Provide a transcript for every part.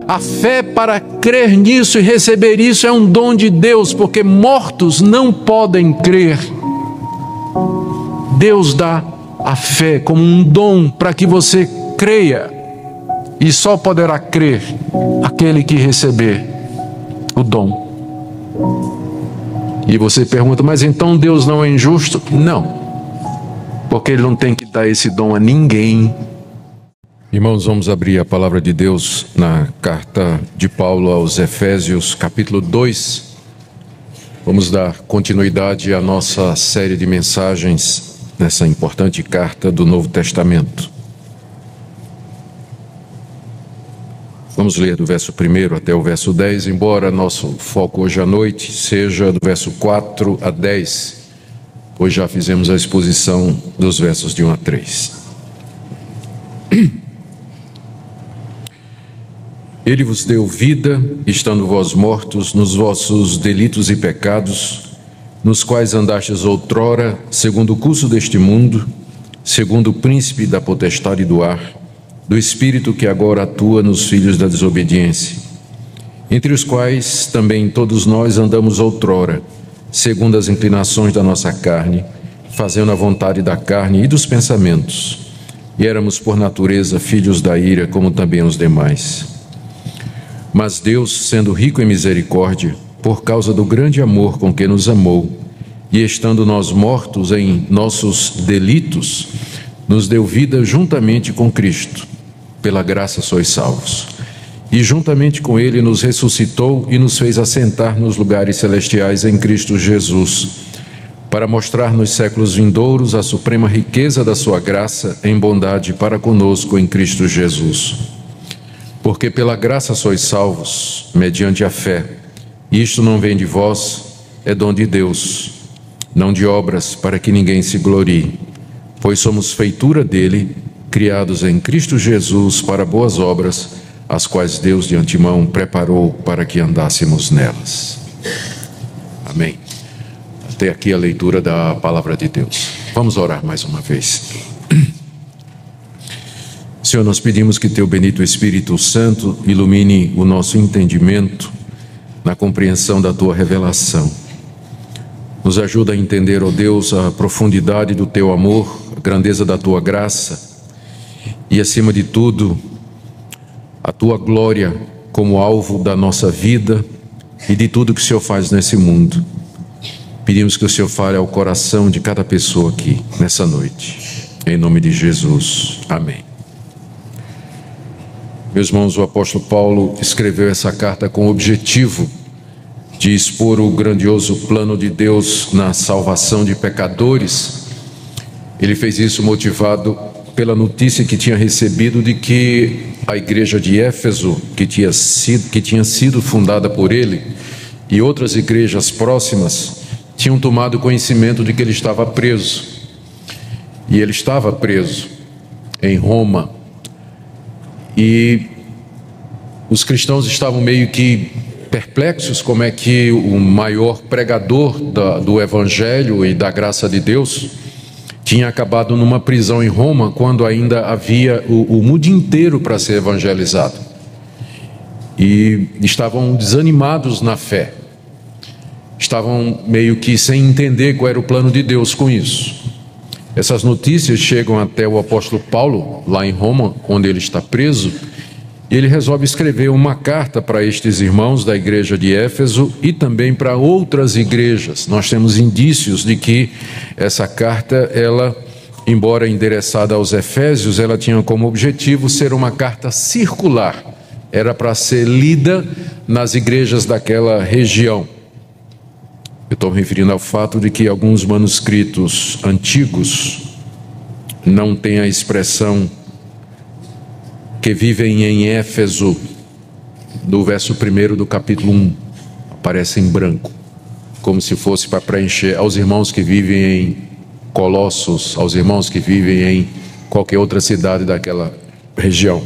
A fé para crer nisso e receber isso é um dom de Deus, porque mortos não podem crer. Deus dá a fé como um dom para que você creia, e só poderá crer aquele que receber o dom. E você pergunta, mas então Deus não é injusto? Não, porque Ele não tem que dar esse dom a ninguém. Irmãos, vamos abrir a palavra de Deus na carta de Paulo aos Efésios, capítulo 2. Vamos dar continuidade à nossa série de mensagens nessa importante carta do Novo Testamento. Vamos ler do verso 1 até o verso 10, embora nosso foco hoje à noite seja do verso 4 a 10, pois já fizemos a exposição dos versos de 1 a 3. Ele vos deu vida, estando vós mortos nos vossos delitos e pecados, nos quais andastes outrora, segundo o curso deste mundo, segundo o príncipe da potestade do ar, do espírito que agora atua nos filhos da desobediência, entre os quais também todos nós andamos outrora, segundo as inclinações da nossa carne, fazendo a vontade da carne e dos pensamentos, e éramos por natureza filhos da ira, como também os demais. Mas Deus, sendo rico em misericórdia, por causa do grande amor com que nos amou, e estando nós mortos em nossos delitos, nos deu vida juntamente com Cristo. Pela graça sois salvos. E juntamente com Ele nos ressuscitou e nos fez assentar nos lugares celestiais em Cristo Jesus, para mostrar nos séculos vindouros a suprema riqueza da sua graça em bondade para conosco em Cristo Jesus. Porque pela graça sois salvos, mediante a fé. E isto não vem de vós, é dom de Deus, não de obras, para que ninguém se glorie. Pois somos feitura dele, criados em Cristo Jesus para boas obras, as quais Deus de antemão preparou para que andássemos nelas. Amém. Até aqui a leitura da palavra de Deus. Vamos orar mais uma vez. Senhor, nós pedimos que Teu bendito Espírito Santo ilumine o nosso entendimento na compreensão da Tua revelação. Nos ajuda a entender, ó Deus, a profundidade do Teu amor, a grandeza da Tua graça e, acima de tudo, a Tua glória como alvo da nossa vida e de tudo que o Senhor faz nesse mundo. Pedimos que o Senhor fale ao coração de cada pessoa aqui, nessa noite. Em nome de Jesus. Amém. Meus irmãos, o apóstolo Paulo escreveu essa carta com o objetivo de expor o grandioso plano de Deus na salvação de pecadores. Ele fez isso motivado pela notícia que tinha recebido de que a igreja de Éfeso, que tinha sido fundada por ele, e outras igrejas próximas, tinham tomado conhecimento de que ele estava preso. E ele estava preso em Roma. E os cristãos estavam meio que perplexos como é que o maior pregador do Evangelho e da graça de Deus tinha acabado numa prisão em Roma, quando ainda havia o mundo inteiro para ser evangelizado. E estavam desanimados na fé, estavam meio que sem entender qual era o plano de Deus com isso. Essas notícias chegam até o apóstolo Paulo, lá em Roma, onde ele está preso, e ele resolve escrever uma carta para estes irmãos da igreja de Éfeso e também para outras igrejas. Nós temos indícios de que essa carta, ela, embora endereçada aos Efésios, ela tinha como objetivo ser uma carta circular. Era para ser lida nas igrejas daquela região. Eu estou me referindo ao fato de que alguns manuscritos antigos não têm a expressão que vivem em Éfeso, do verso 1 do capítulo 1, aparece em branco, como se fosse para preencher aos irmãos que vivem em Colossos, aos irmãos que vivem em qualquer outra cidade daquela região.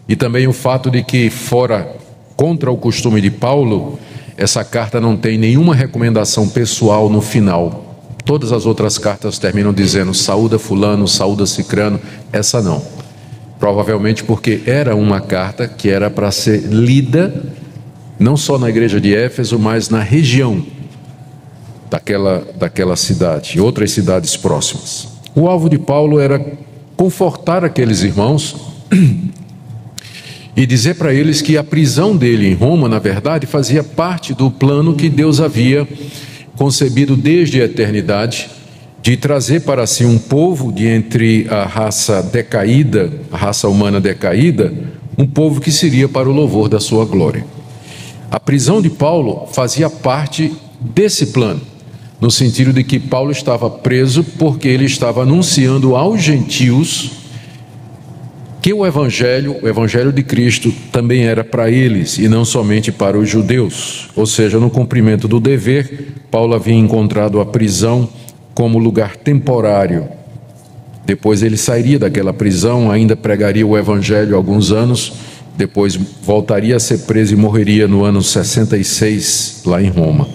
E também o fato de que, fora contra o costume de Paulo, essa carta não tem nenhuma recomendação pessoal no final. Todas as outras cartas terminam dizendo saúda fulano, saúda cicrano. Essa não. Provavelmente porque era uma carta que era para ser lida não só na igreja de Éfeso, mas na região daquela cidade e outras cidades próximas. O alvo de Paulo era confortar aqueles irmãos e dizer para eles que a prisão dele em Roma, na verdade, fazia parte do plano que Deus havia concebido desde a eternidade, de trazer para si um povo de entre a raça decaída, a raça humana decaída, um povo que seria para o louvor da sua glória. A prisão de Paulo fazia parte desse plano, no sentido de que Paulo estava preso porque ele estava anunciando aos gentios que o evangelho de Cristo também era para eles e não somente para os judeus. Ou seja, no cumprimento do dever, Paulo havia encontrado a prisão como lugar temporário. Depois ele sairia daquela prisão, ainda pregaria o evangelho alguns anos, depois voltaria a ser preso e morreria no ano 66, lá em Roma.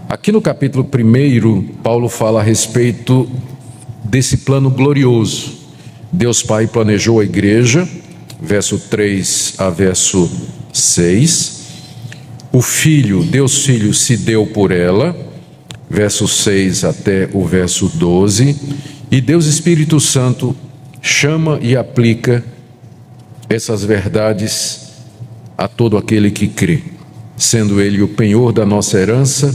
Aqui no capítulo 1, Paulo fala a respeito desse plano glorioso. Deus Pai planejou a igreja, verso 3 a verso 6. O Filho, Deus Filho, se deu por ela, verso 6 até o verso 12. E Deus Espírito Santo chama e aplica essas verdades a todo aquele que crê, sendo Ele o penhor da nossa herança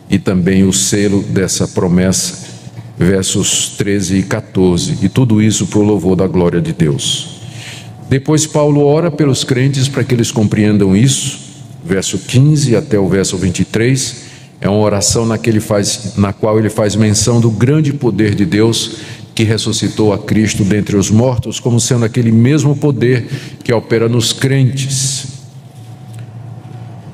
e também o selo dessa promessa, versos 13 e 14, e tudo isso para o louvor da glória de Deus. Depois Paulo ora pelos crentes para que eles compreendam isso, verso 15 até o verso 23, é uma oração na qual ele faz menção do grande poder de Deus que ressuscitou a Cristo dentre os mortos, como sendo aquele mesmo poder que opera nos crentes.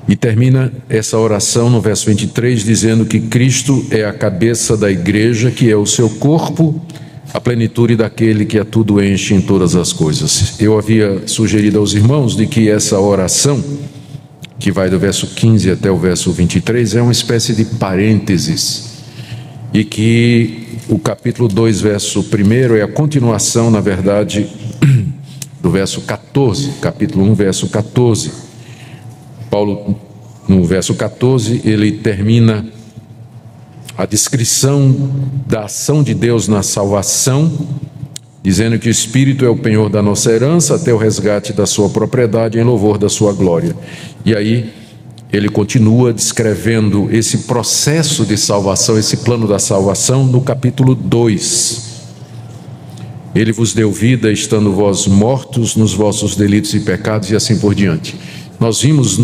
E termina essa oração no verso 23 dizendo que Cristo é a cabeça da igreja, que é o seu corpo, a plenitude daquele que a tudo enche em todas as coisas. Eu havia sugerido aos irmãos de que essa oração, que vai do verso 15 até o verso 23, é uma espécie de parênteses, e que o capítulo 2, verso 1 é a continuação, na verdade, do verso 14, capítulo 1, verso 14. Paulo, no verso 14, ele termina a descrição da ação de Deus na salvação, dizendo que o Espírito é o penhor da nossa herança até o resgate da sua propriedade em louvor da sua glória. E aí ele continua descrevendo esse processo de salvação, esse plano da salvação, no capítulo 2. Ele vos deu vida, estando vós mortos nos vossos delitos e pecados, e assim por diante. Nós vimos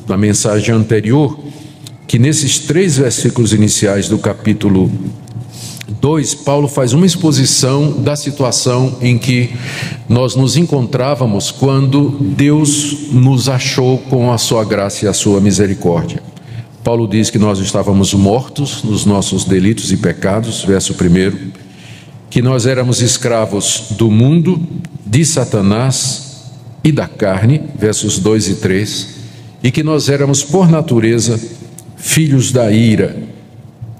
na mensagem anterior que nesses 3 versículos iniciais do capítulo 2, Paulo faz uma exposição da situação em que nós nos encontrávamos quando Deus nos achou com a sua graça e a sua misericórdia. Paulo diz que nós estávamos mortos nos nossos delitos e pecados, verso 1, que nós éramos escravos do mundo, de Satanás e da carne, versos 2 e 3, e que nós éramos por natureza filhos da ira,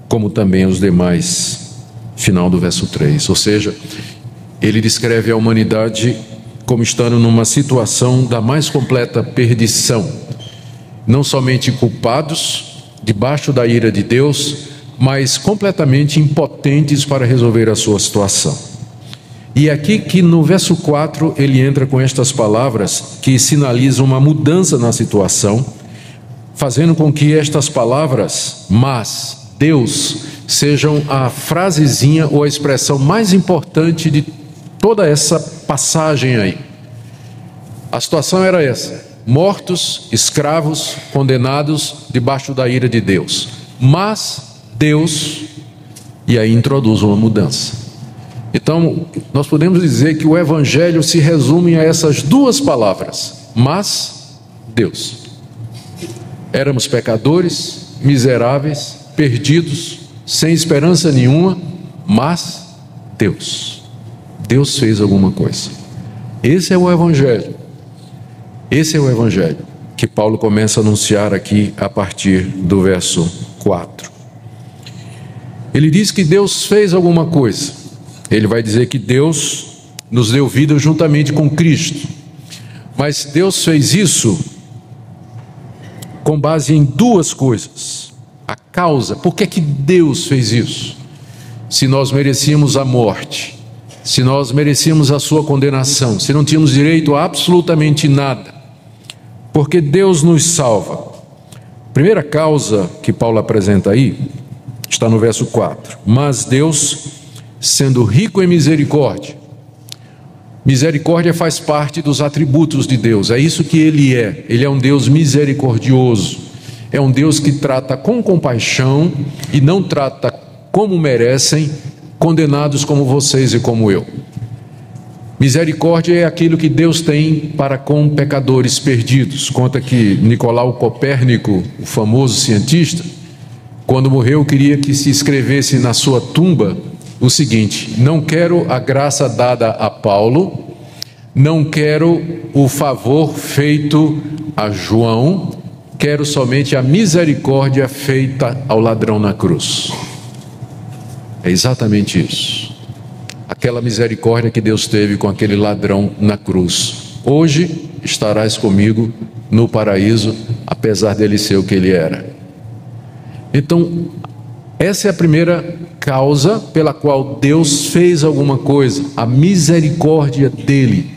como também os demais, final do verso 3. Ou seja, ele descreve a humanidade como estando numa situação da mais completa perdição, não somente culpados, debaixo da ira de Deus, mas completamente impotentes para resolver a sua situação. E aqui que no verso 4 ele entra com estas palavras que sinalizam uma mudança na situação, fazendo com que estas palavras, mas Deus, sejam a frasezinha ou a expressão mais importante de toda essa passagem aí. A situação era essa: mortos, escravos, condenados debaixo da ira de Deus. Mas Deus, e aí introduz uma mudança. Então, nós podemos dizer que o Evangelho se resume a essas 2 palavras: mas Deus. Éramos pecadores, miseráveis, perdidos, sem esperança nenhuma, mas Deus. Deus fez alguma coisa. Esse é o Evangelho. Esse é o Evangelho que Paulo começa a anunciar aqui a partir do verso 4. Ele diz que Deus fez alguma coisa. Ele vai dizer que Deus nos deu vida juntamente com Cristo. Mas Deus fez isso com base em duas coisas. A causa, por que é que Deus fez isso? Se nós merecíamos a morte, se nós merecíamos a sua condenação, se não tínhamos direito a absolutamente nada, porque Deus nos salva. Primeira causa que Paulo apresenta aí, está no verso 4. Mas Deus, sendo rico em misericórdia. Misericórdia faz parte dos atributos de Deus, é isso que Ele é. Ele é um Deus misericordioso, é um Deus que trata com compaixão e não trata como merecem condenados como vocês e como eu. Misericórdia é aquilo que Deus tem para com pecadores perdidos. Conta que Nicolau Copérnico, o famoso cientista, quando morreu, queria que se escrevesse na sua tumba o seguinte: não quero a graça dada a Paulo, não quero o favor feito a João, quero somente a misericórdia feita ao ladrão na cruz. É exatamente isso. Aquela misericórdia que Deus teve com aquele ladrão na cruz. Hoje estarás comigo no paraíso, apesar dele ser o que ele era. Então, essa é a primeira causa pela qual Deus fez alguma coisa, a misericórdia dele.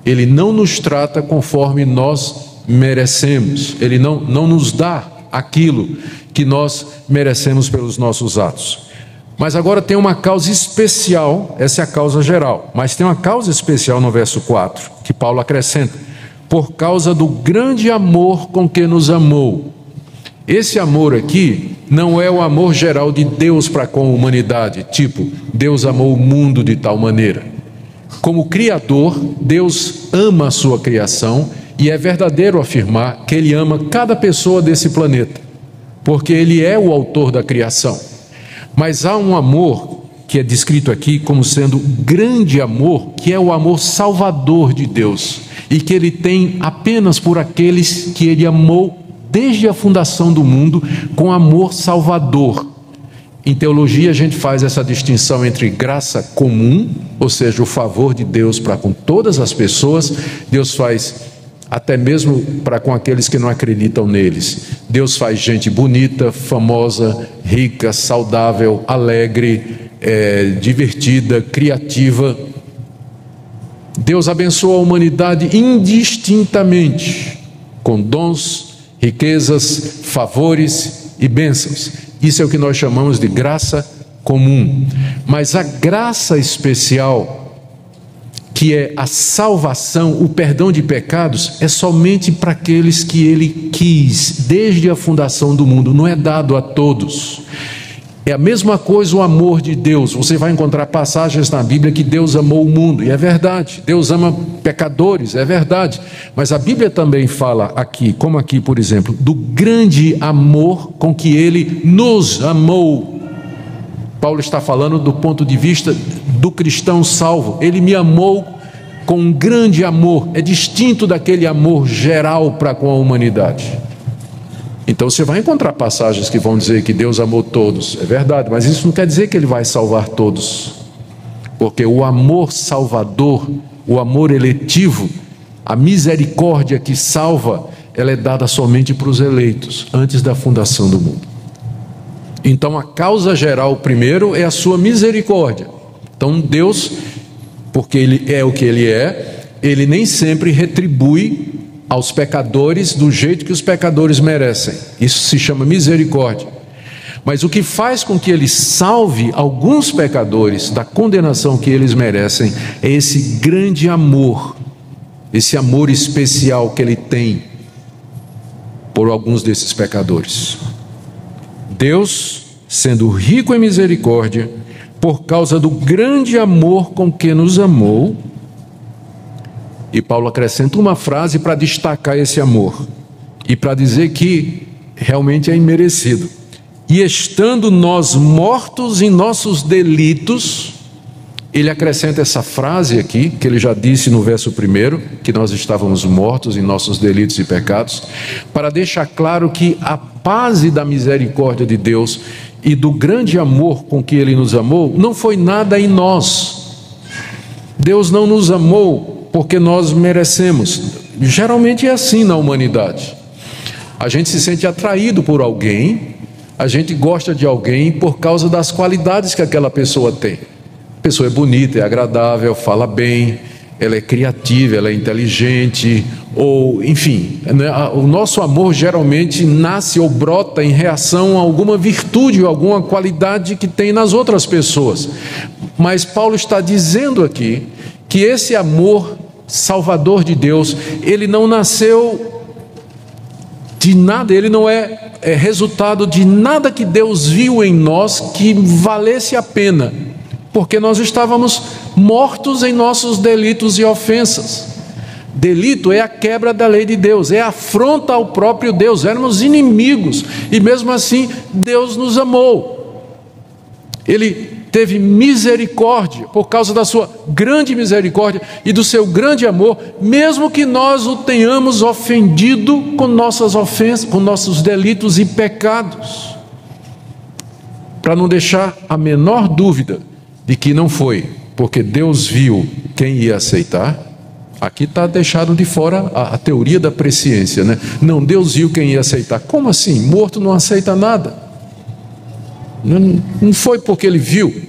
Ele não nos trata conforme nós merecemos, ele não nos dá aquilo que nós merecemos pelos nossos atos. Mas agora tem uma causa especial, essa é a causa geral, mas tem uma causa especial no verso 4, que Paulo acrescenta: por causa do grande amor com que nos amou. Esse amor aqui não é o amor geral de Deus para com a humanidade, tipo, Deus amou o mundo de tal maneira. Como Criador, Deus ama a sua criação, e é verdadeiro afirmar que Ele ama cada pessoa desse planeta, porque Ele é o autor da criação. Mas há um amor que é descrito aqui como sendo grande amor, que é o amor salvador de Deus, e que Ele tem apenas por aqueles que Ele amou desde a fundação do mundo com amor salvador. Em teologia a gente faz essa distinção entre graça comum, ou seja, o favor de Deus para com todas as pessoas. Deus faz até mesmo para com aqueles que não acreditam neles. Deus faz gente bonita, famosa, rica, saudável, alegre, divertida, criativa. Deus abençoa a humanidade indistintamente, com dons, riquezas, favores e bênçãos. Isso é o que nós chamamos de graça comum. Mas a graça especial, que é a salvação, o perdão de pecados, é somente para aqueles que Ele quis desde a fundação do mundo, não é dado a todos. É a mesma coisa o amor de Deus. Você vai encontrar passagens na Bíblia que Deus amou o mundo, e é verdade. Deus ama pecadores, é verdade. Mas a Bíblia também fala aqui, como aqui, por exemplo, do grande amor com que Ele nos amou. Paulo está falando do ponto de vista do cristão salvo. Ele me amou com um grande amor, é distinto daquele amor geral para com a humanidade. Então você vai encontrar passagens que vão dizer que Deus amou todos, é verdade, mas isso não quer dizer que Ele vai salvar todos, porque o amor salvador, o amor eletivo, a misericórdia que salva, ela é dada somente para os eleitos, antes da fundação do mundo. Então a causa geral primeiro é a sua misericórdia. Então Deus, porque Ele é o que Ele é, Ele nem sempre retribui aos pecadores do jeito que os pecadores merecem. Isso se chama misericórdia. Mas o que faz com que Ele salve alguns pecadores da condenação que eles merecem é esse grande amor, esse amor especial que Ele tem por alguns desses pecadores. Deus, sendo rico em misericórdia, por causa do grande amor com que nos amou. E Paulo acrescenta uma frase para destacar esse amor e para dizer que realmente é imerecido. E estando nós mortos em nossos delitos, ele acrescenta essa frase aqui, que ele já disse no verso 1, que nós estávamos mortos em nossos delitos e pecados, para deixar claro que a base da misericórdia de Deus e do grande amor com que Ele nos amou, não foi nada em nós. Deus não nos amou porque nós merecemos. Geralmente é assim na humanidade. A gente se sente atraído por alguém, a gente gosta de alguém por causa das qualidades que aquela pessoa tem. A pessoa é bonita, é agradável, fala bem, ela é criativa, ela é inteligente, ou enfim, né? O nosso amor geralmente nasce ou brota em reação a alguma virtude ou alguma qualidade que tem nas outras pessoas. Mas Paulo está dizendo aqui que esse amor salvador de Deus, ele não nasceu de nada, ele não é resultado de nada que Deus viu em nós que valesse a pena, porque nós estávamos mortos em nossos delitos e ofensas. Delito é a quebra da lei de Deus, é afronta ao próprio Deus, éramos inimigos, e mesmo assim Deus nos amou. Ele teve misericórdia, por causa da sua grande misericórdia e do seu grande amor, mesmo que nós o tenhamos ofendido com nossas ofensas, com nossos delitos e pecados, para não deixar a menor dúvida de que não foi porque Deus viu quem ia aceitar. Aqui está deixado de fora a teoria da presciência, né? Não, Deus viu quem ia aceitar. Como assim? Morto não aceita nada. Não foi porque ele viu.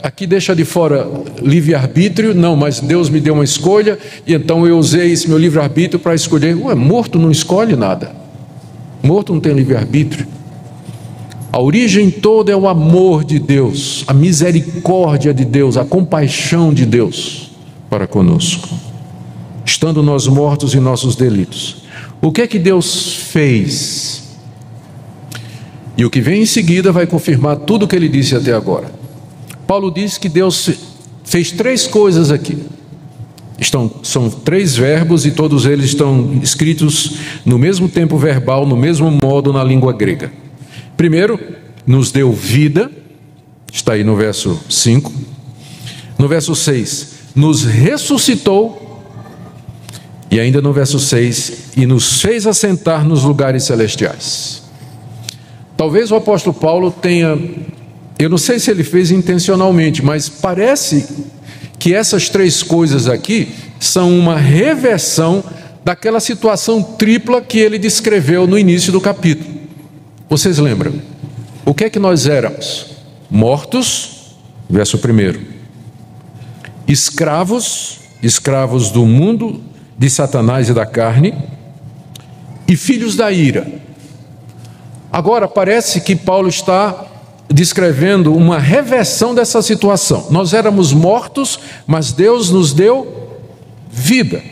Aqui deixa de fora livre-arbítrio. Não, mas Deus me deu uma escolha e então eu usei esse meu livre-arbítrio para escolher. Morto não escolhe nada. Morto não tem livre-arbítrio. A origem toda é o amor de Deus, a misericórdia de Deus, a compaixão de Deus para conosco, estando nós mortos em nossos delitos. O que é que Deus fez? E o que vem em seguida vai confirmar tudo o que ele disse até agora. Paulo diz que Deus fez 3 coisas aqui. São 3 verbos e todos eles estão escritos no mesmo tempo verbal, no mesmo modo na língua grega. Primeiro, nos deu vida, está aí no verso 5. No verso 6, nos ressuscitou. E ainda no verso 6, e nos fez assentar nos lugares celestiais. Talvez o apóstolo Paulo tenha, eu não sei se ele fez intencionalmente, mas parece que essas 3 coisas aqui são uma reversão daquela situação tripla que ele descreveu no início do capítulo. Vocês lembram? O que é que nós éramos? Mortos, verso 1. Escravos do mundo, de Satanás e da carne, e filhos da ira. Agora parece que Paulo está descrevendo uma reversão dessa situação. Nós éramos mortos, mas Deus nos deu vida.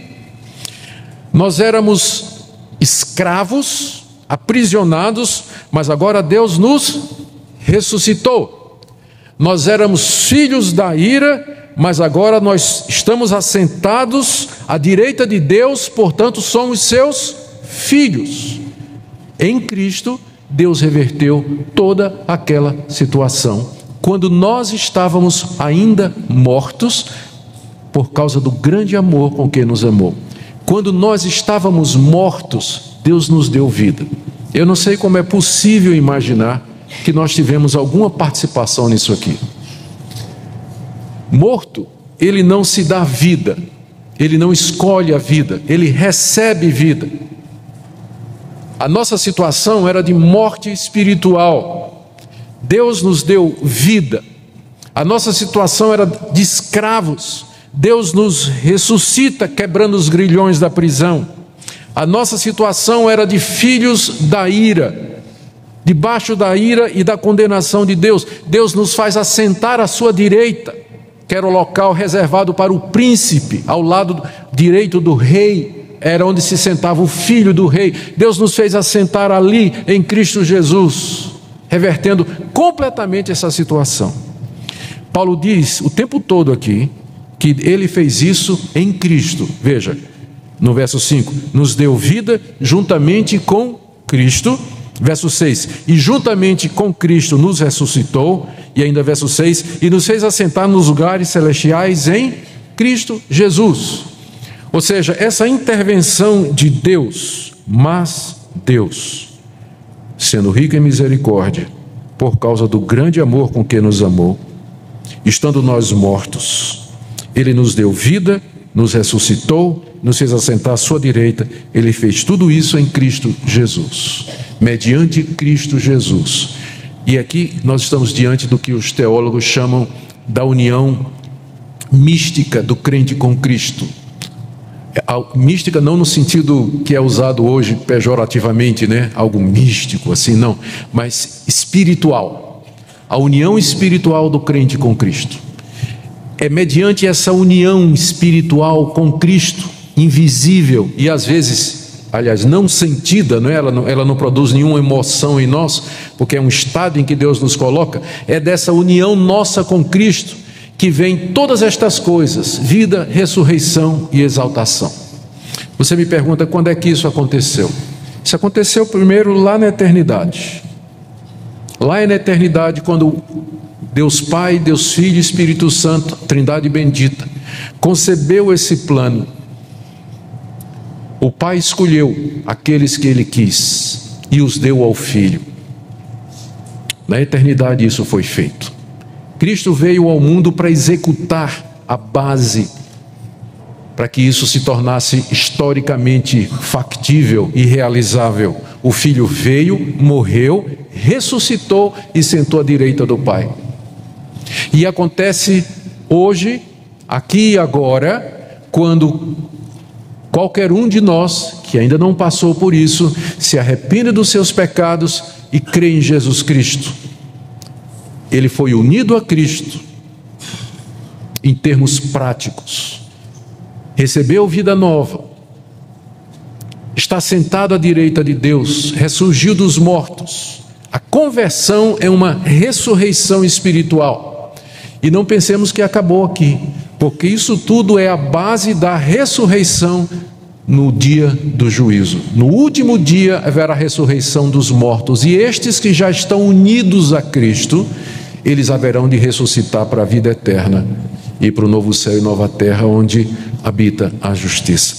Nós éramos escravos, aprisionados, mas agora Deus nos ressuscitou. Nós éramos filhos da ira, mas agora nós estamos assentados à direita de Deus, portanto somos seus filhos. Em Cristo, Deus reverteu toda aquela situação, quando nós estávamos ainda mortos, por causa do grande amor com que nos amou. Quando nós estávamos mortos, Deus nos deu vida. Eu não sei como é possível imaginar que nós tivemos alguma participação nisso aqui. Morto, ele não se dá vida, ele não escolhe a vida, ele recebe vida. A nossa situação era de morte espiritual. Deus nos deu vida. A nossa situação era de escravos. Deus nos ressuscita, quebrando os grilhões da prisão. A nossa situação era de filhos da ira, debaixo da ira e da condenação de Deus. Deus nos faz assentar à sua direita, que era o local reservado para o príncipe, ao lado direito do rei. Era onde se sentava o filho do rei. Deus nos fez assentar ali em Cristo Jesus, revertendo completamente essa situação. Paulo diz o tempo todo aqui que ele fez isso em Cristo. Veja, no verso 5, nos deu vida juntamente com Cristo. Verso 6, e juntamente com Cristo nos ressuscitou. E ainda verso 6, e nos fez assentar nos lugares celestiais em Cristo Jesus. Ou seja, essa intervenção de Deus, mas Deus, sendo rico em misericórdia, por causa do grande amor com que nos amou, estando nós mortos, Ele nos deu vida, nos ressuscitou, nos fez assentar à sua direita. Ele fez tudo isso em Cristo Jesus, mediante Cristo Jesus. E aqui nós estamos diante do que os teólogos chamam da união mística do crente com Cristo. A mística não no sentido que é usado hoje pejorativamente, né? Algo místico assim, não, mas espiritual. A união espiritual do crente com Cristo. É mediante essa união espiritual com Cristo, invisível e às vezes, aliás, não sentida, não é? Ela não produz nenhuma emoção em nós, porque é um estado em que Deus nos coloca. É dessa união nossa com Cristo que vem todas estas coisas: vida, ressurreição e exaltação. Você me pergunta quando é que isso aconteceu? Isso aconteceu primeiro lá na eternidade. Lá na eternidade, quando Deus Pai, Deus Filho e Espírito Santo, Trindade bendita, concebeu esse plano. O Pai escolheu aqueles que Ele quis e os deu ao Filho. Na eternidade isso foi feito. Cristo veio ao mundo para executar a base, para que isso se tornasse historicamente factível e realizável. O Filho veio, morreu, ressuscitou e sentou à direita do Pai. E acontece hoje, aqui e agora, quando qualquer um de nós que ainda não passou por isso se arrepende dos seus pecados e crê em Jesus Cristo. Ele foi unido a Cristo em termos práticos, recebeu vida nova, está sentado à direita de Deus, ressurgiu dos mortos. A conversão é uma ressurreição espiritual. E não pensemos que acabou aqui, porque isso tudo é a base da ressurreição no dia do juízo. No último dia haverá a ressurreição dos mortos, e estes que já estão unidos a Cristo, eles haverão de ressuscitar para a vida eterna e para o novo céu e nova terra onde habita a justiça.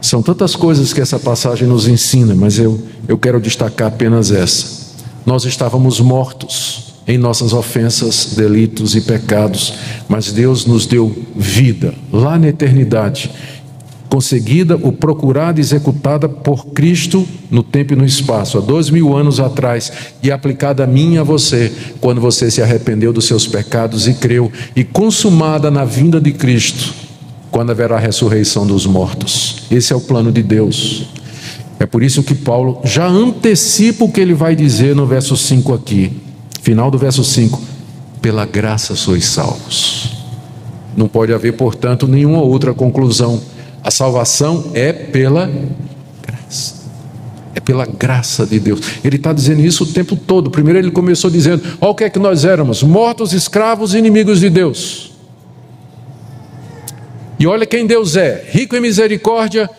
São tantas coisas que essa passagem nos ensina, mas eu quero destacar apenas essa. Nós estávamos mortos em nossas ofensas, delitos e pecados, mas Deus nos deu vida lá na eternidade, conseguida ou procurada e executada por Cristo no tempo e no espaço, há 2000 anos atrás, e aplicada a mim e a você, quando você se arrependeu dos seus pecados e creu, e consumada na vinda de Cristo, quando haverá a ressurreição dos mortos. Esse é o plano de Deus. É por isso que Paulo já antecipa o que ele vai dizer no verso 5 aqui, final do verso 5: pela graça sois salvos. Não pode haver, portanto, nenhuma outra conclusão. A salvação é pela graça. É pela graça de Deus. Ele está dizendo isso o tempo todo. Primeiro ele começou dizendo: olha o que é que nós éramos, mortos, escravos e inimigos de Deus. E olha quem Deus é, rico em misericórdia.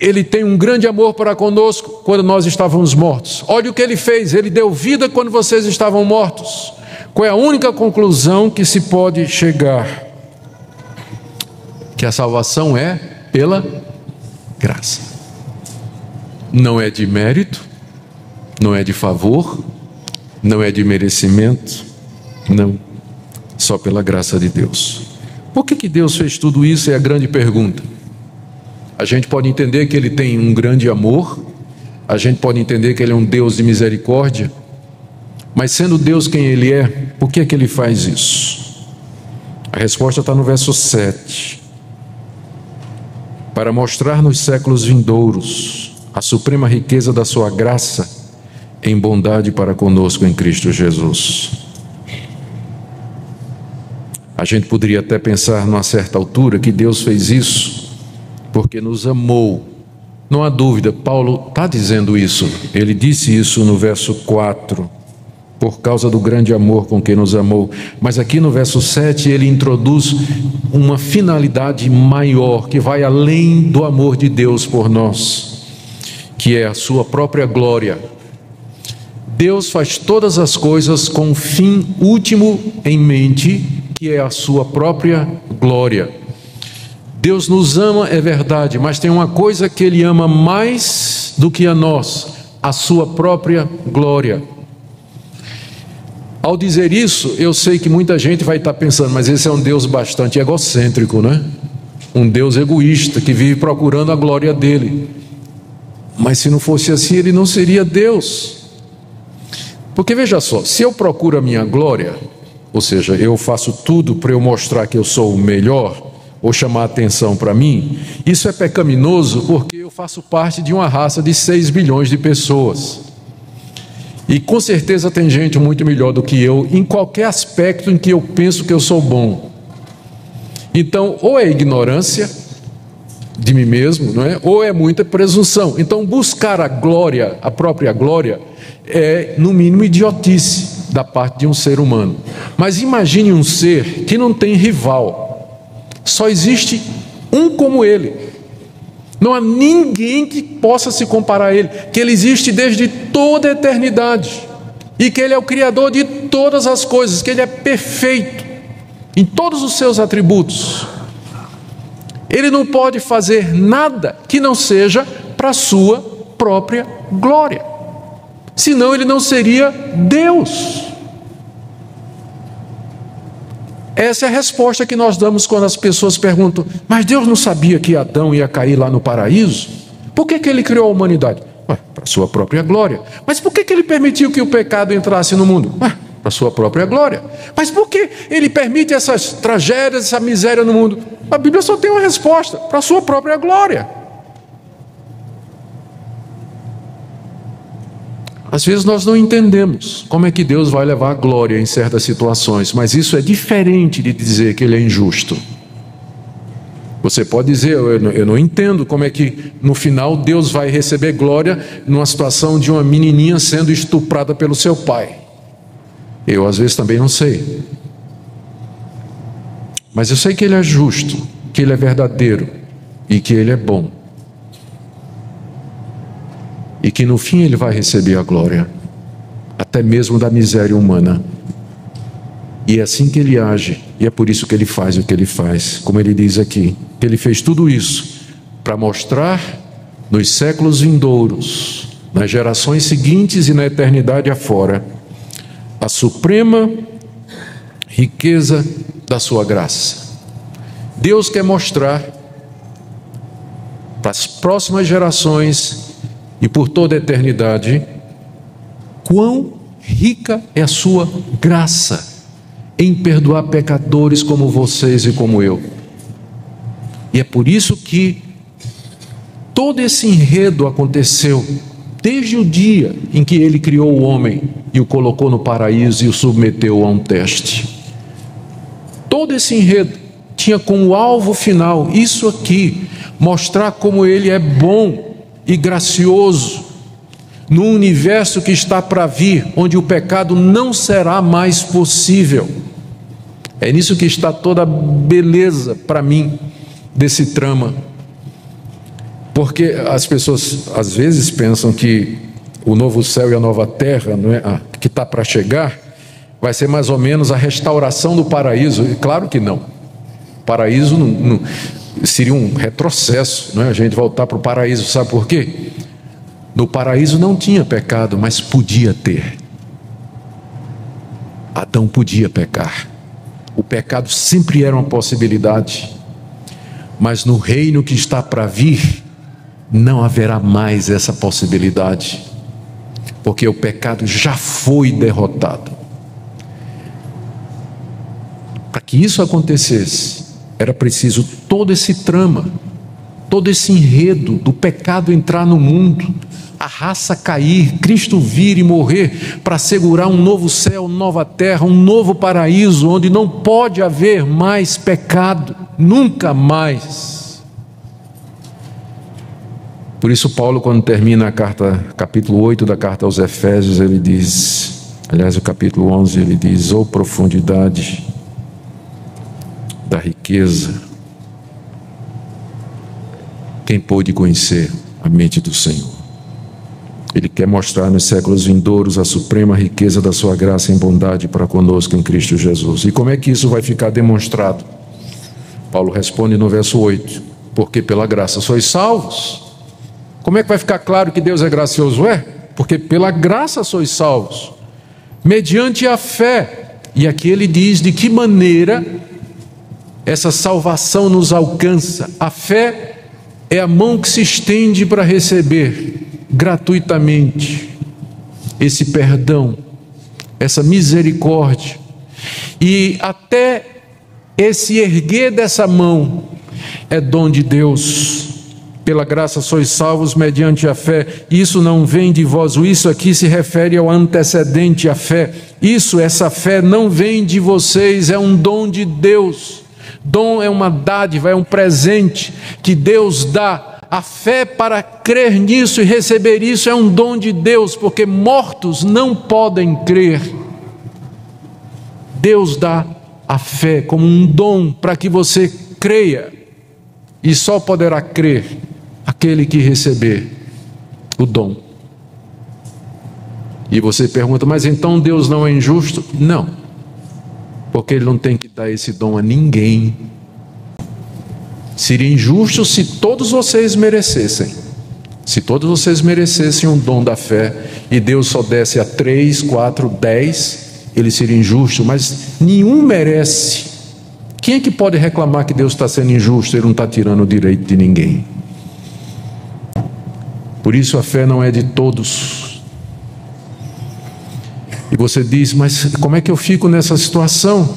Ele tem um grande amor para conosco quando nós estávamos mortos. Olha o que Ele fez, Ele deu vida quando vocês estavam mortos. Qual é a única conclusão que se pode chegar? Que a salvação é pela graça. Não é de mérito, não é de favor, não é de merecimento, não. Só pela graça de Deus. Por que Deus fez tudo isso? É a grande pergunta. A gente pode entender que Ele tem um grande amor, a gente pode entender que Ele é um Deus de misericórdia, mas sendo Deus quem Ele é, por que Ele faz isso? A resposta está no verso 7. Para mostrar nos séculos vindouros a suprema riqueza da sua graça em bondade para conosco em Cristo Jesus. A gente poderia até pensar numa certa altura que Deus fez isso porque nos amou. Não há dúvida, Paulo está dizendo isso. Ele disse isso no verso 4, por causa do grande amor com que nos amou. Mas aqui no verso 7 ele introduz uma finalidade maior, que vai além do amor de Deus por nós, que é a sua própria glória. Deus faz todas as coisas com um fim último em mente, que é a sua própria glória. Deus nos ama, é verdade, mas tem uma coisa que Ele ama mais do que a nós: a sua própria glória. Ao dizer isso, eu sei que muita gente vai estar pensando, mas esse é um Deus bastante egocêntrico, né? Um Deus egoísta que vive procurando a glória dele. Mas se não fosse assim, ele não seria Deus. Porque veja só, se eu procuro a minha glória, ou seja, eu faço tudo para eu mostrar que eu sou o melhor, ou chamar atenção para mim, isso é pecaminoso porque eu faço parte de uma raça de 6 bilhões de pessoas. E com certeza tem gente muito melhor do que eu em qualquer aspecto em que eu penso que eu sou bom. Então, ou é ignorância de mim mesmo, não é? Ou é muita presunção. Então, buscar a glória, a própria glória, é no mínimo idiotice da parte de um ser humano. Mas imagine um ser que não tem rival. Só existe um como ele. Não há ninguém que possa se comparar a ele, que ele existe desde toda a eternidade e que ele é o Criador de todas as coisas, que ele é perfeito em todos os seus atributos. Ele não pode fazer nada que não seja para a sua própria glória, senão ele não seria Deus. Essa é a resposta que nós damos quando as pessoas perguntam: mas Deus não sabia que Adão ia cair lá no paraíso? Por que ele criou a humanidade? Para a sua própria glória. Mas por que ele permitiu que o pecado entrasse no mundo? Para a sua própria glória. Mas por que ele permite essas tragédias, essa miséria no mundo? A Bíblia só tem uma resposta: para a sua própria glória. Às vezes nós não entendemos como é que Deus vai levar a glória em certas situações, mas isso é diferente de dizer que ele é injusto. Você pode dizer: eu não entendo como é que no final Deus vai receber glória numa situação de uma menininha sendo estuprada pelo seu pai. Eu às vezes também não sei. Mas eu sei que ele é justo, que ele é verdadeiro e que ele é bom. E que no fim ele vai receber a glória, até mesmo da miséria humana. E é assim que ele age, e é por isso que ele faz o que ele faz. Como ele diz aqui, que ele fez tudo isso para mostrar nos séculos vindouros, nas gerações seguintes e na eternidade afora, a suprema riqueza da sua graça. Deus quer mostrar para as próximas gerações e por toda a eternidade quão rica é a sua graça em perdoar pecadores como vocês e como eu. E é por isso que todo esse enredo aconteceu desde o dia em que ele criou o homem e o colocou no paraíso e o submeteu a um teste. Todo esse enredo tinha como alvo final isso aqui: mostrar como ele é bom e gracioso num universo que está para vir, onde o pecado não será mais possível. É nisso que está toda a beleza para mim desse trama. Porque as pessoas às vezes pensam que o novo céu e a nova terra, não é, que está para chegar, vai ser mais ou menos a restauração do paraíso. E claro que não. O paraíso não seria um retrocesso, não é? A gente voltar para o paraíso. Sabe por quê? No paraíso não tinha pecado, mas podia ter. Adão podia pecar. O pecado sempre era uma possibilidade. Mas no reino que está para vir, não haverá mais essa possibilidade, porque o pecado já foi derrotado. Para que isso acontecesse, era preciso todo esse trama, todo esse enredo do pecado entrar no mundo, a raça cair, Cristo vir e morrer para assegurar um novo céu, nova terra, um novo paraíso, onde não pode haver mais pecado, nunca mais. Por isso Paulo, quando termina a carta, capítulo 8 da carta aos Efésios, ele diz, aliás o capítulo 11, ele diz: "Ô profundidade da riqueza, quem pôde conhecer a mente do Senhor?" Ele quer mostrar nos séculos vindouros a suprema riqueza da sua graça em bondade para conosco em Cristo Jesus. E como é que isso vai ficar demonstrado? Paulo responde no verso 8: "Porque pela graça sois salvos." Como é que vai ficar claro que Deus é gracioso? Porque pela graça sois salvos, mediante a fé. E aqui ele diz de que maneira essa salvação nos alcança. A fé é a mão que se estende para receber gratuitamente esse perdão, essa misericórdia. E até esse erguer dessa mão é dom de Deus. Pela graça sois salvos mediante a fé. Isso não vem de vós. Isso aqui se refere ao antecedente à fé. Essa fé não vem de vocês, é um dom de Deus. Dom é uma dádiva, é um presente que Deus dá. A fé para crer nisso e receber isso é um dom de Deus, porque mortos não podem crer. Deus dá a fé como um dom para que você creia, e só poderá crer aquele que receber o dom. E você pergunta, mas então Deus não é injusto? Não, porque Ele não tem que dar esse dom a ninguém. Seria injusto se todos vocês merecessem. Se todos vocês merecessem um dom da fé e Deus só desse a 3, 4, 10, ele seria injusto, mas nenhum merece. Quem é que pode reclamar que Deus está sendo injusto? Ele não está tirando o direito de ninguém. Por isso a fé não é de todos. E você diz, mas como é que eu fico nessa situação?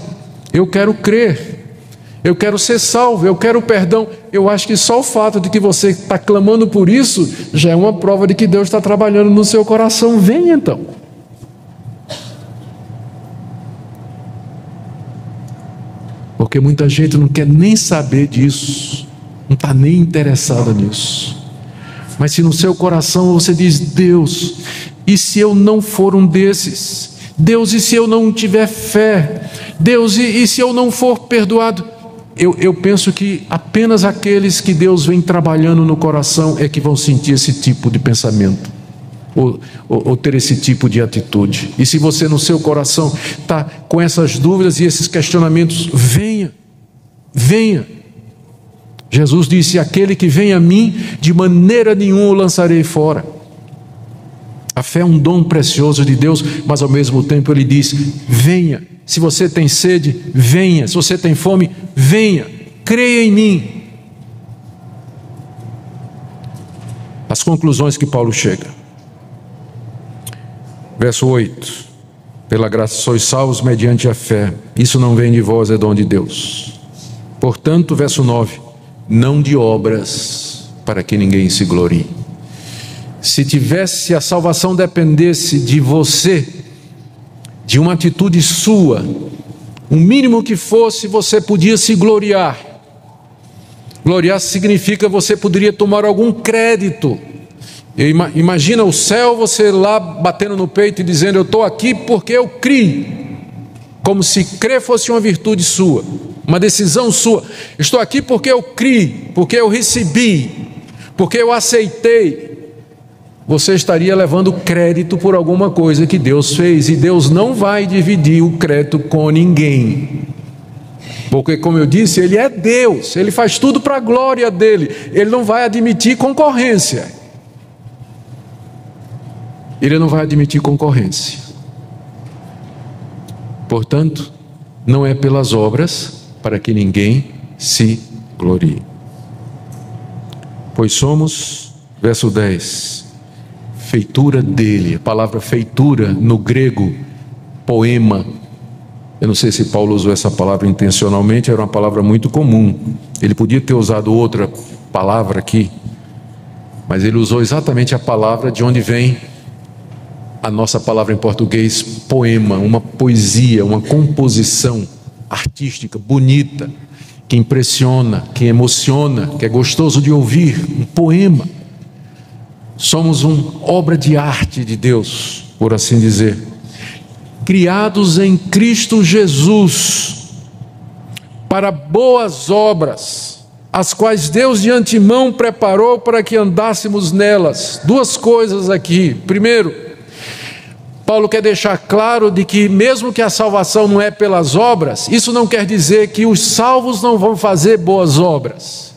Eu quero crer. Eu quero ser salvo, eu quero perdão. Eu acho que só o fato de que você está clamando por isso já é uma prova de que Deus está trabalhando no seu coração. Venha então. Porque muita gente não quer nem saber disso, não está nem interessada nisso. Mas se no seu coração você diz, Deus, e se eu não for um desses? Deus, e se eu não tiver fé? Deus, e se eu não for perdoado? Eu penso que apenas aqueles que Deus vem trabalhando no coração é que vão sentir esse tipo de pensamento, ou ter esse tipo de atitude. E se você no seu coração está com essas dúvidas e esses questionamentos, venha. Jesus disse, aquele que vem a mim, de maneira nenhuma o lançarei fora. A fé é um dom precioso de Deus, mas ao mesmo tempo Ele diz, venha. Se você tem sede, venha. Se você tem fome, venha. Creia em mim. As conclusões que Paulo chega. Verso 8. Pela graça sois salvos mediante a fé. Isso não vem de vós, é dom de Deus. Portanto, verso 9. Não de obras, para que ninguém se glorie. Se a salvação dependesse de você, de uma atitude sua, o mínimo que fosse, você podia se gloriar. Gloriar significa você poderia tomar algum crédito. Imagina o céu, você lá batendo no peito e dizendo, eu estou aqui porque eu criei. Como se crer fosse uma virtude sua, uma decisão sua. Estou aqui porque eu criei, porque eu recebi, porque eu aceitei. Você estaria levando crédito por alguma coisa que Deus fez, e Deus não vai dividir o crédito com ninguém, porque, como eu disse, Ele é Deus, Ele faz tudo para a glória dEle, Ele não vai admitir concorrência. Ele não vai admitir concorrência. Portanto, não é pelas obras, para que ninguém se glorie. Pois somos, verso 10, feitura dele. A palavra feitura no grego, poema. Eu não sei se Paulo usou essa palavra intencionalmente, era uma palavra muito comum. Ele podia ter usado outra palavra aqui, mas ele usou exatamente a palavra de onde vem a nossa palavra em português, poema, uma poesia, uma composição artística, bonita, que impressiona, que emociona, que é gostoso de ouvir, um poema. Somos uma obra de arte de Deus, por assim dizer, criados em Cristo Jesus, para boas obras, as quais Deus de antemão preparou para que andássemos nelas. Duas coisas aqui. Primeiro, Paulo quer deixar claro de que mesmo que a salvação não é pelas obras, isso não quer dizer que os salvos não vão fazer boas obras,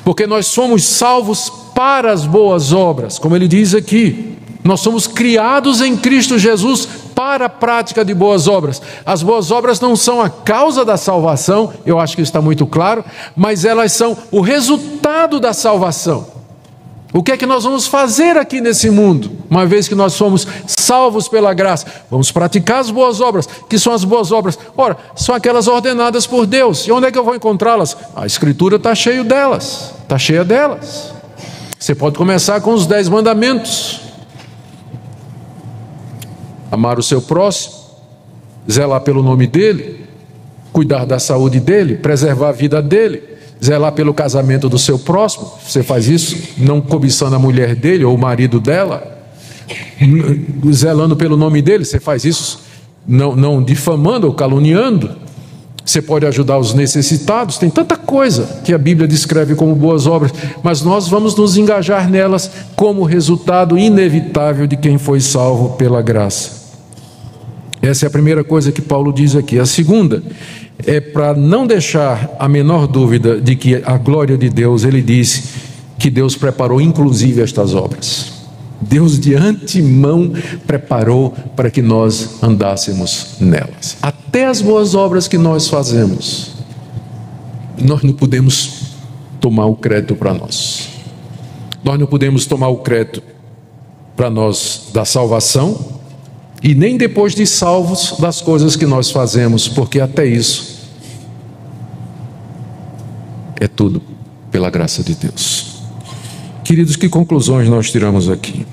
porque nós somos salvos para as boas obras, como ele diz aqui. Nós somos criados em Cristo Jesus para a prática de boas obras. As boas obras não são a causa da salvação, eu acho que está muito claro, mas elas são o resultado da salvação. O que é que nós vamos fazer aqui nesse mundo, uma vez que nós fomos salvos pela graça? Vamos praticar as boas obras. Que são as boas obras? Ora, são aquelas ordenadas por Deus. E onde é que eu vou encontrá-las? A Escritura está cheia delas. Está cheia delas. Você pode começar com os 10 mandamentos. Amar o seu próximo, zelar pelo nome dele, cuidar da saúde dele, preservar a vida dele, zelar pelo casamento do seu próximo. Você faz isso não cobiçando a mulher dele ou o marido dela, zelando pelo nome dele. Você faz isso não difamando ou caluniando. Você pode ajudar os necessitados. Tem tanta coisa que a Bíblia descreve como boas obras, mas nós vamos nos engajar nelas como resultado inevitável de quem foi salvo pela graça. Essa é a primeira coisa que Paulo diz aqui. A segunda é para não deixar a menor dúvida de que a glória de Deus. Ele disse que Deus preparou inclusive estas obras. Deus de antemão preparou para que nós andássemos nelas. Até as boas obras que nós fazemos, nós não podemos tomar o crédito para nós. Nós não podemos tomar o crédito para nós da salvação, e nem depois de salvos das coisas que nós fazemos, porque até isso é tudo pela graça de Deus. Queridos, que conclusões nós tiramos aqui?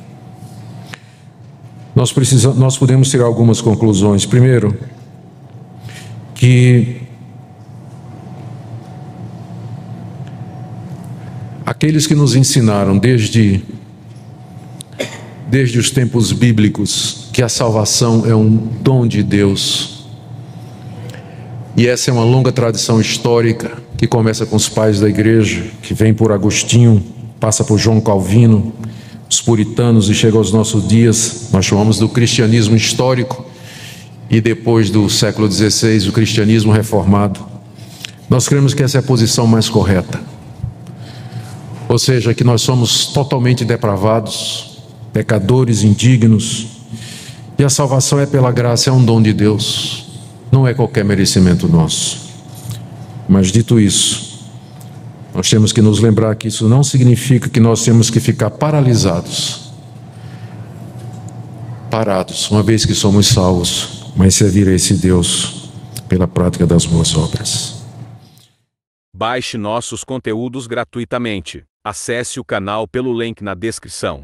Nós podemos tirar algumas conclusões. Primeiro, que aqueles que nos ensinaram desde os tempos bíblicos que a salvação é um dom de Deus, e essa é uma longa tradição histórica que começa com os pais da igreja, que vem por Agostinho, passa por João Calvino, os puritanos, e chega aos nossos dias. Nós chamamos do cristianismo histórico, e depois do século XVI, o cristianismo reformado. Nós cremos que essa é a posição mais correta, ou seja, que nós somos totalmente depravados, pecadores indignos, e a salvação é pela graça, é um dom de Deus, não é qualquer merecimento nosso. Mas dito isso, nós temos que nos lembrar que isso não significa que nós temos que ficar parados, uma vez que somos salvos, mas servir a esse Deus pela prática das boas obras. Baixe nossos conteúdos gratuitamente. Acesse o canal pelo link na descrição.